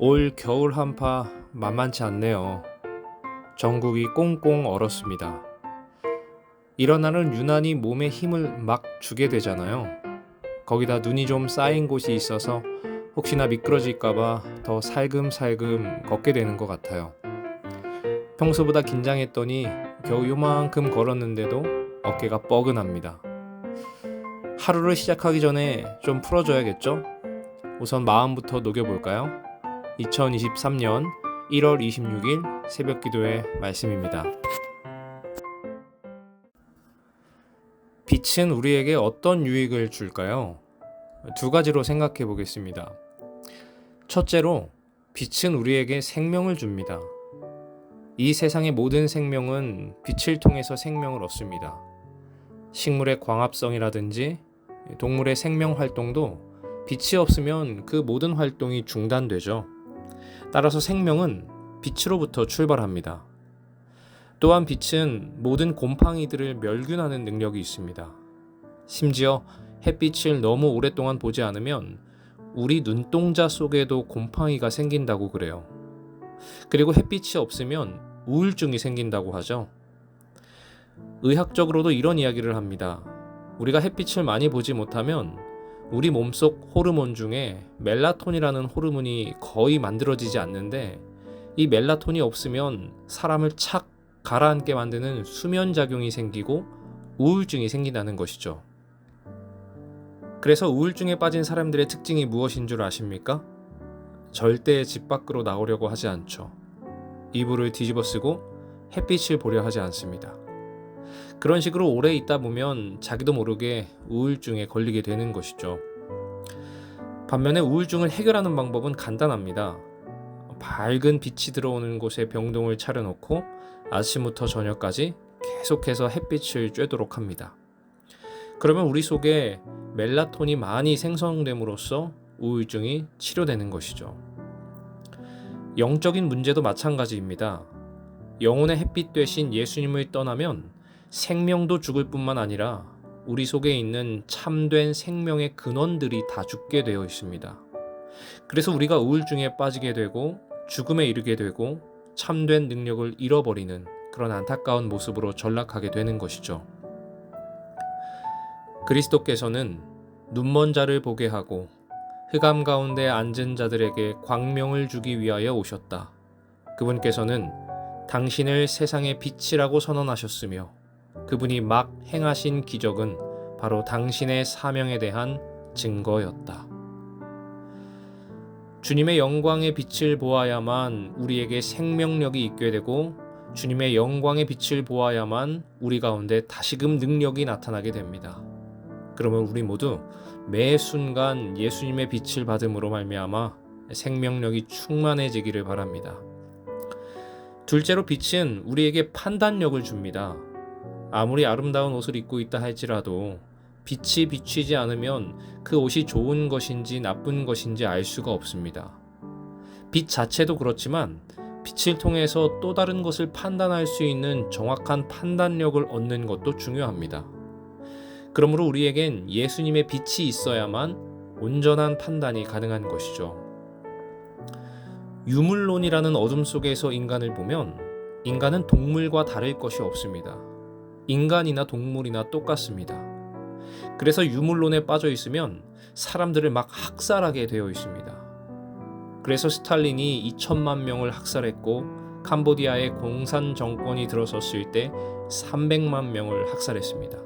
올 겨울 한파 만만치 않네요. 전국이 꽁꽁 얼었습니다. 이런 날은 유난히 몸에 힘을 막 주게 되잖아요. 거기다 눈이 좀 쌓인 곳이 있어서 혹시나 미끄러질까봐 더 살금살금 걷게 되는 것 같아요. 평소보다 긴장했더니 겨우 요만큼 걸었는데도 어깨가 뻐근합니다. 하루를 시작하기 전에 좀 풀어줘야겠죠? 우선 마음부터 녹여볼까요? 2023년 1월 26일 새벽 기도의 말씀입니다. 빛은 우리에게 어떤 유익을 줄까요? 두 가지로 생각해 보겠습니다. 첫째로, 빛은 우리에게 생명을 줍니다. 이 세상의 모든 생명은 빛을 통해서 생명을 얻습니다. 식물의 광합성이라든지 동물의 생명 활동도 빛이 없으면 그 모든 활동이 중단되죠. 따라서 생명은 빛으로부터 출발합니다. 또한 빛은 모든 곰팡이들을 멸균하는 능력이 있습니다. 심지어 햇빛을 너무 오랫동안 보지 않으면 우리 눈동자 속에도 곰팡이가 생긴다고 그래요. 그리고 햇빛이 없으면 우울증이 생긴다고 하죠. 의학적으로도 이런 이야기를 합니다. 우리가 햇빛을 많이 보지 못하면 우리 몸속 호르몬 중에 멜라토닌이라는 호르몬이 거의 만들어지지 않는데, 이 멜라토닌이 없으면 사람을 착 가라앉게 만드는 수면작용이 생기고 우울증이 생긴다는 것이죠. 그래서 우울증에 빠진 사람들의 특징이 무엇인 줄 아십니까? 절대 집 밖으로 나오려고 하지 않죠. 이불을 뒤집어 쓰고 햇빛을 보려 하지 않습니다. 그런 식으로 오래 있다 보면 자기도 모르게 우울증에 걸리게 되는 것이죠. 반면에 우울증을 해결하는 방법은 간단합니다. 밝은 빛이 들어오는 곳에 병동을 차려놓고 아침부터 저녁까지 계속해서 햇빛을 쬐도록 합니다. 그러면 우리 속에 멜라토닌이 많이 생성됨으로써 우울증이 치료되는 것이죠. 영적인 문제도 마찬가지입니다. 영혼의 햇빛 되신 예수님을 떠나면 생명도 죽을 뿐만 아니라 우리 속에 있는 참된 생명의 근원들이 다 죽게 되어 있습니다. 그래서 우리가 우울증에 빠지게 되고 죽음에 이르게 되고 참된 능력을 잃어버리는 그런 안타까운 모습으로 전락하게 되는 것이죠. 그리스도께서는 눈먼 자를 보게 하고 흑암 가운데 앉은 자들에게 광명을 주기 위하여 오셨다. 그분께서는 당신을 세상의 빛이라고 선언하셨으며 그분이 막 행하신 기적은 바로 당신의 사명에 대한 증거였다. 주님의 영광의 빛을 보아야만 우리에게 생명력이 있게 되고, 주님의 영광의 빛을 보아야만 우리 가운데 다시금 능력이 나타나게 됩니다. 그러면 우리 모두 매 순간 예수님의 빛을 받음으로 말미암아 생명력이 충만해지기를 바랍니다. 둘째로, 빛은 우리에게 판단력을 줍니다. 아무리 아름다운 옷을 입고 있다 할지라도 빛이 비치지 않으면 그 옷이 좋은 것인지 나쁜 것인지 알 수가 없습니다. 빛 자체도 그렇지만 빛을 통해서 또 다른 것을 판단할 수 있는 정확한 판단력을 얻는 것도 중요합니다. 그러므로 우리에겐 예수님의 빛이 있어야만 온전한 판단이 가능한 것이죠. 유물론이라는 어둠 속에서 인간을 보면 인간은 동물과 다를 것이 없습니다. 인간이나 동물이나 똑같습니다. 그래서 유물론에 빠져 있으면 사람들을 막 학살하게 되어 있습니다. 그래서 스탈린이 2천만 명을 학살했고, 캄보디아에 공산 정권이 들어섰을 때 300만 명을 학살했습니다.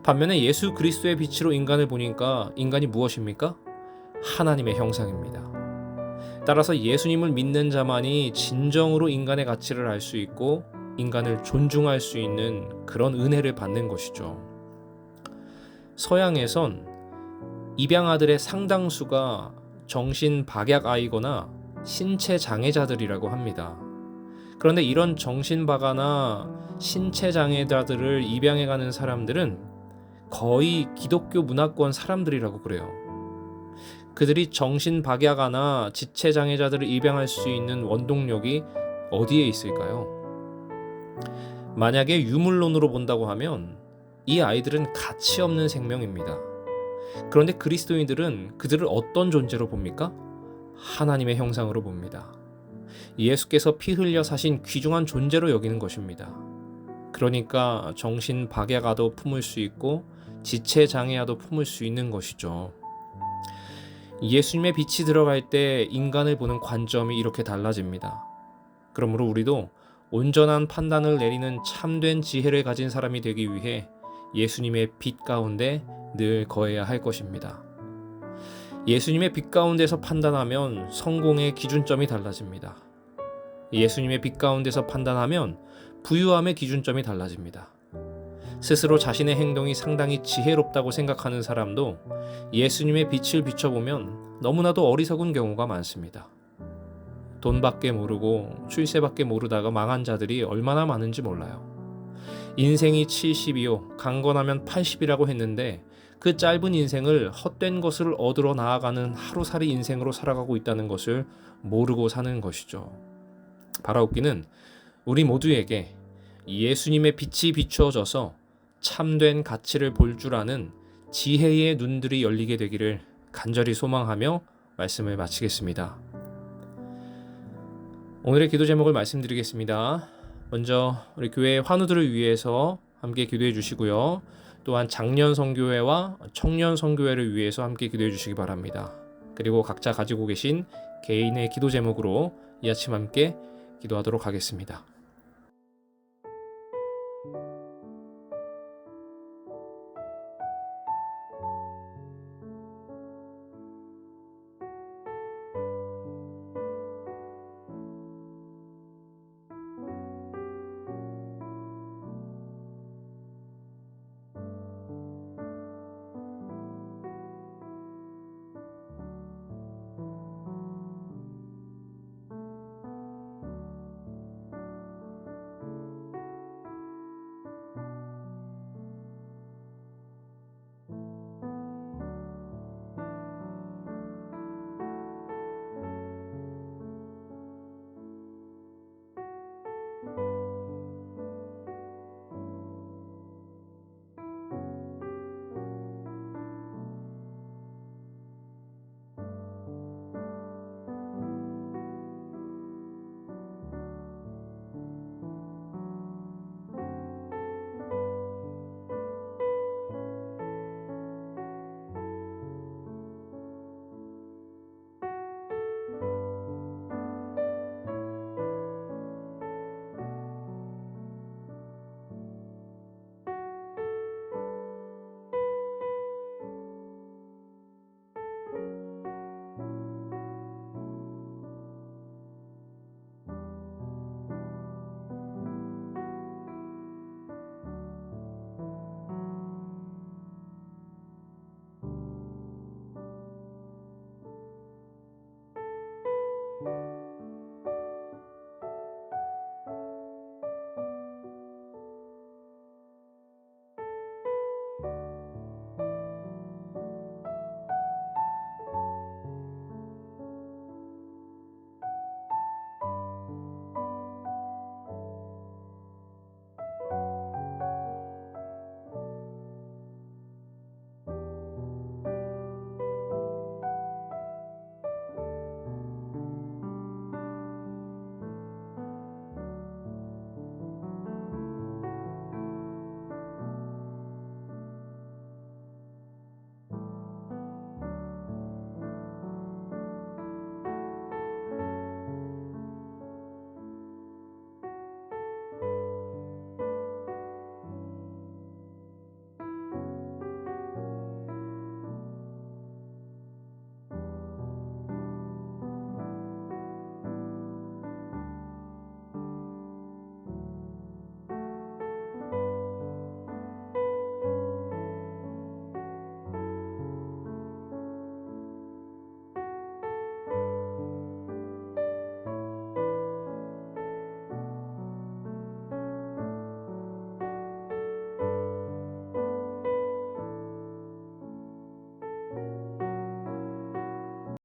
반면에 예수 그리스도의 빛으로 인간을 보니까 인간이 무엇입니까? 하나님의 형상입니다. 따라서 예수님을 믿는 자만이 진정으로 인간의 가치를 알 수 있고 인간을 존중할 수 있는 그런 은혜를 받는 것이죠. 서양에선 입양아들의 상당수가 정신박약아이거나 신체장애자들이라고 합니다. 그런데 이런 정신박아나 신체장애자들을 입양해가는 사람들은 거의 기독교 문화권 사람들이라고 그래요. 그들이 정신박약아나 지체장애자들을 입양할 수 있는 원동력이 어디에 있을까요? 만약에 유물론으로 본다고 하면 이 아이들은 가치 없는 생명입니다. 그런데 그리스도인들은 그들을 어떤 존재로 봅니까? 하나님의 형상으로 봅니다. 예수께서 피 흘려 사신 귀중한 존재로 여기는 것입니다. 그러니까 정신 박약아도 품을 수 있고 지체 장애아도 품을 수 있는 것이죠. 예수님의 빛이 들어갈 때 인간을 보는 관점이 이렇게 달라집니다. 그러므로 우리도 온전한 판단을 내리는 참된 지혜를 가진 사람이 되기 위해 예수님의 빛 가운데 늘 거해야 할 것입니다. 예수님의 빛 가운데서 판단하면 성공의 기준점이 달라집니다. 예수님의 빛 가운데서 판단하면 부유함의 기준점이 달라집니다. 스스로 자신의 행동이 상당히 지혜롭다고 생각하는 사람도 예수님의 빛을 비춰보면 너무나도 어리석은 경우가 많습니다. 돈밖에 모르고 출세밖에 모르다가 망한 자들이 얼마나 많은지 몰라요. 인생이 70이요 강건하면 80이라고 했는데 그 짧은 인생을 헛된 것을 얻으러 나아가는 하루살이 인생으로 살아가고 있다는 것을 모르고 사는 것이죠. 바라옵기는 우리 모두에게 예수님의 빛이 비추어져서 참된 가치를 볼 줄 아는 지혜의 눈들이 열리게 되기를 간절히 소망하며 말씀을 마치겠습니다. 오늘의 기도 제목을 말씀드리겠습니다. 먼저 우리 교회 환우들을 위해서 함께 기도해 주시고요. 또한 장년 선교회와 청년 선교회를 위해서 함께 기도해 주시기 바랍니다. 그리고 각자 가지고 계신 개인의 기도 제목으로 이 아침 함께 기도하도록 하겠습니다.